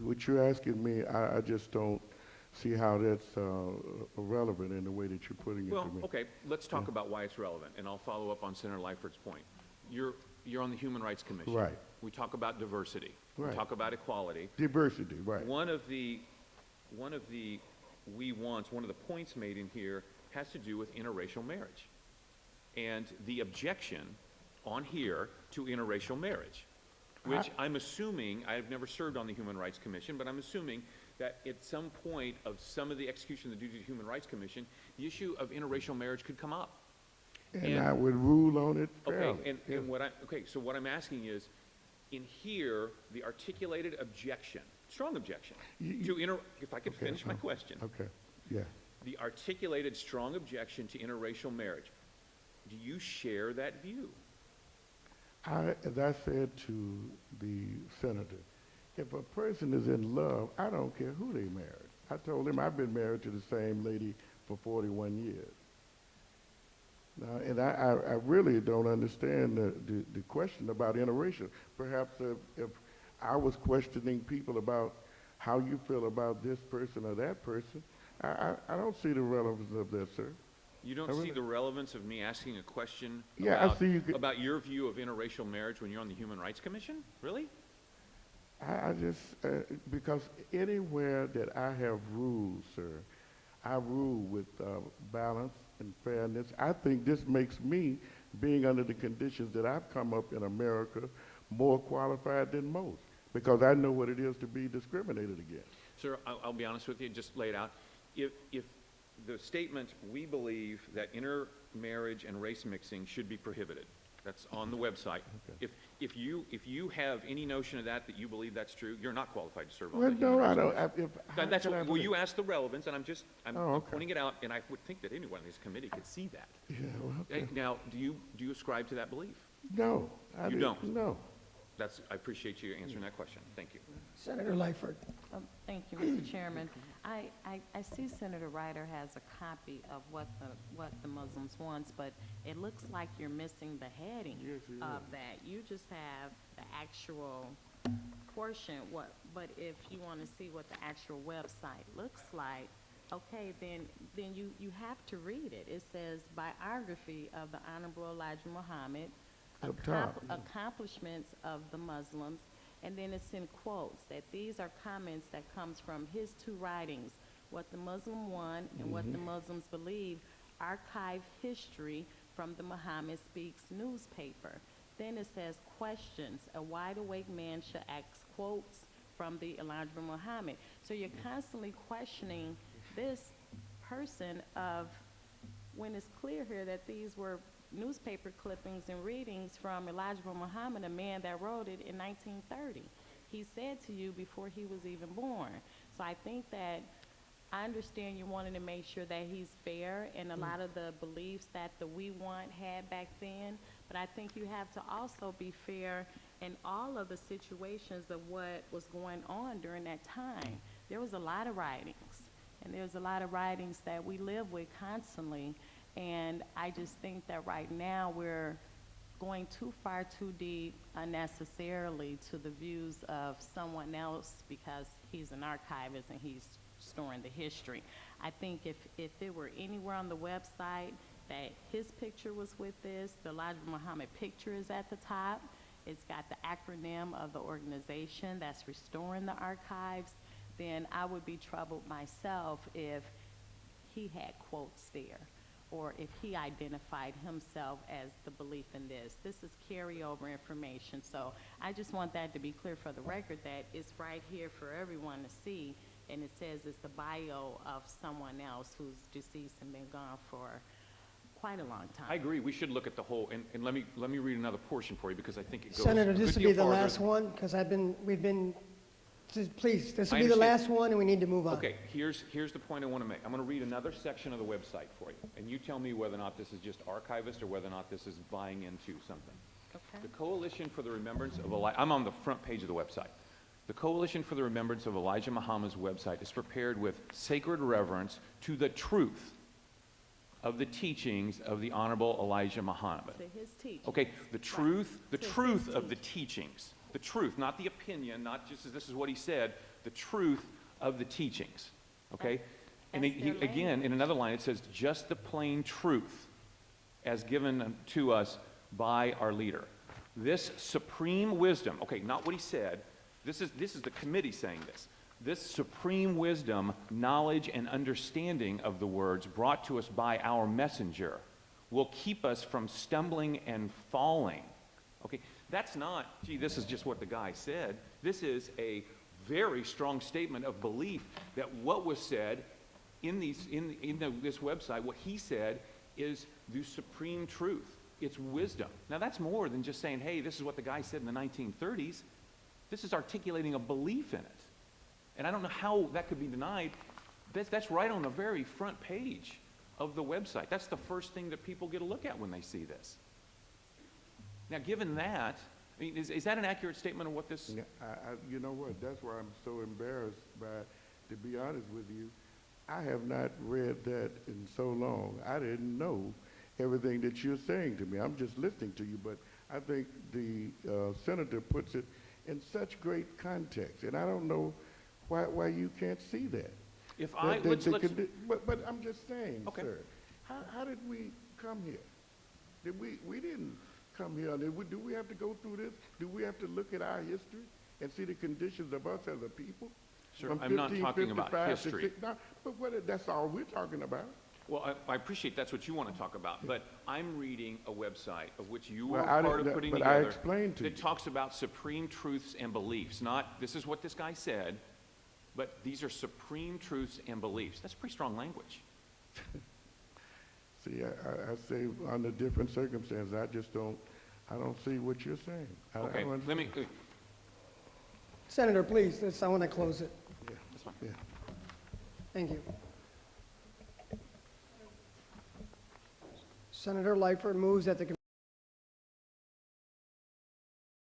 what you're asking me, I just don't see how that's relevant in the way that you're putting it Well, to me. okay, let's talk about why it's relevant, and I'll follow up on Senator Lightfoot's point. You're on the Human Rights Commission. Right. We talk about diversity. Right. We talk about equality. Diversity, right. One of the points made in here has to do with interracial marriage. And the objection on here to interracial marriage, which I'm assuming, I've never served on the Human Rights Commission, but I'm assuming that at some point of some of the execution of the duty of the Human Rights Commission, the issue of interracial marriage could come up. And I would rule on it fairly. Okay, so what I'm asking is, in here, the articulated objection, strong objection, if I could finish my question. Okay, yeah. The articulated strong objection to interracial marriage. Do you share that view? As I said to the senator, if a person is in love, I don't care who they married. I told him I've been married to the same lady for 41 years. Now, and I really don't understand the question about interracial. Perhaps if I was questioning people about how you feel about this person or that person, I don't see the relevance of that, sir. You don't see the relevance of me asking a question about your view of interracial marriage when you're on the Human Rights Commission? Really? I just, because anywhere that I have ruled, sir, I rule with balance and fairness. I think this makes me, being under the conditions that I've come up in America, more qualified than most, because I know what it is to be discriminated against. Sir, I'll be honest with you, just lay it out. If the statement, we believe that intermarriage and race mixing should be prohibited, that's on the website. Okay. If you have any notion of that you believe that's true, you're not qualified to serve on the Human Rights Commission. Well, you asked the relevance, and I'm pointing it out, and I would think that anyone in this committee could see that. Yeah, well, okay. Now, do you ascribe to that belief? No, you don't. No. I appreciate you answering that question. Thank you. Senator Lightfoot. Thank you, Mr. Chairman. I see Senator Ryder has a copy of what the Muslims wants, but it looks like you're missing the heading of that. You just have the actual portion. But if you want to see what the actual website looks like, okay, then you have to read it. It says biography of the Honorable Elijah Muhammad, accomplishments of the Muslims, and then it's in quotes that these are comments that comes from his two writings, What the Muslim Want and What the Muslims Believe, archive history from the Muhammad Speaks newspaper. Then it says questions, a wide awake man should ask quotes from the Elijah Muhammad. So you're constantly questioning this person of, when it's clear here that these were newspaper clippings and readings from Elijah Muhammad, a man that wrote it in 1930. He said to you before he was even born. So I think that I understand you wanting to make sure that he's fair in a lot of the beliefs that the We Want had back then, but I think you have to also be fair in all of the situations of what was going on during that time. There was a lot of writings, and there's a lot of writings that we live with constantly. And I just think that right now we're going too far, too deep unnecessarily to the views of someone else because he's an archivist and he's storing the history. I think if it were anywhere on the website that his picture was with this, the Elijah Muhammad picture is at the top. It's got the acronym of the organization that's restoring the archives, then I would be troubled myself if he had quotes there, or if he identified himself as the belief in this. This is carryover information, so I just want that to be clear for the record that it's right here for everyone to see, and it says it's the bio of someone else who's deceased and been gone for quite a long time. I agree. We should look at the whole, and let me read another portion for you because I think it goes. Senator, this will be the last one because please, this will be the last one and we need to move on. Okay, here's the point I want to make. I'm going to read another section of the website for you, and you tell me whether or not this is just archivist or whether or not this is buying into something. Okay. The Coalition for the Remembrance of Elijah, I'm on the front page of the website. The Coalition for the Remembrance of Elijah Muhammad's website is prepared with sacred reverence to the truth of the teachings of the Honorable Elijah Muhammad. To his teachings. Okay, the truth of the teachings. the truth, not the opinion, not just as this is what he said, the truth of the teachings, okay? And That's their again, in language. another line, it says, just the plain truth as given to us by our leader. This supreme wisdom, okay, not what he said, this is the committee saying this. This supreme wisdom, knowledge, and understanding of the words brought to us by our messenger will keep us from stumbling and falling. Okay, that's not, gee, this is just what the guy said. This is a very strong statement of belief that what was said in this website, what he said is the supreme truth. It's wisdom. Now that's more than just saying, hey, this is what the guy said in the 1930s. This is articulating a belief in it. And I don't know how that could be denied. That's right on the very front page of the website. That's the first thing that people get a look at when they see this. Now, given that, I mean, is that an accurate statement of what this? Yeah, you know what? That's why I'm so embarrassed by, to be honest with you, I have not read that in so long. I didn't know everything that you're saying to me. I'm just listening to you, but I think the senator puts it in such great context, and I don't know why you can't see that. If But I'm just saying, Okay. sir, how did we come here? We didn't come here. Do we have to go through this? Do we have to look at our history and see the conditions of us as a people? Sir, From I'm not talking about 1555 to history. No, but that's all we're talking about. Well, I appreciate that's what you want to talk about, but I'm reading a website of which you were Well, I part of didn't- putting but I together explained to that you. talks about supreme truths and beliefs, not this is what this guy said, but these are supreme truths and beliefs. That's pretty strong language. See, I say under different circumstances, I don't see what you're saying. Okay, let me, Senator, please, I want to close it. Yeah, that's fine. yeah. Thank you. Senator Lightfoot moves that the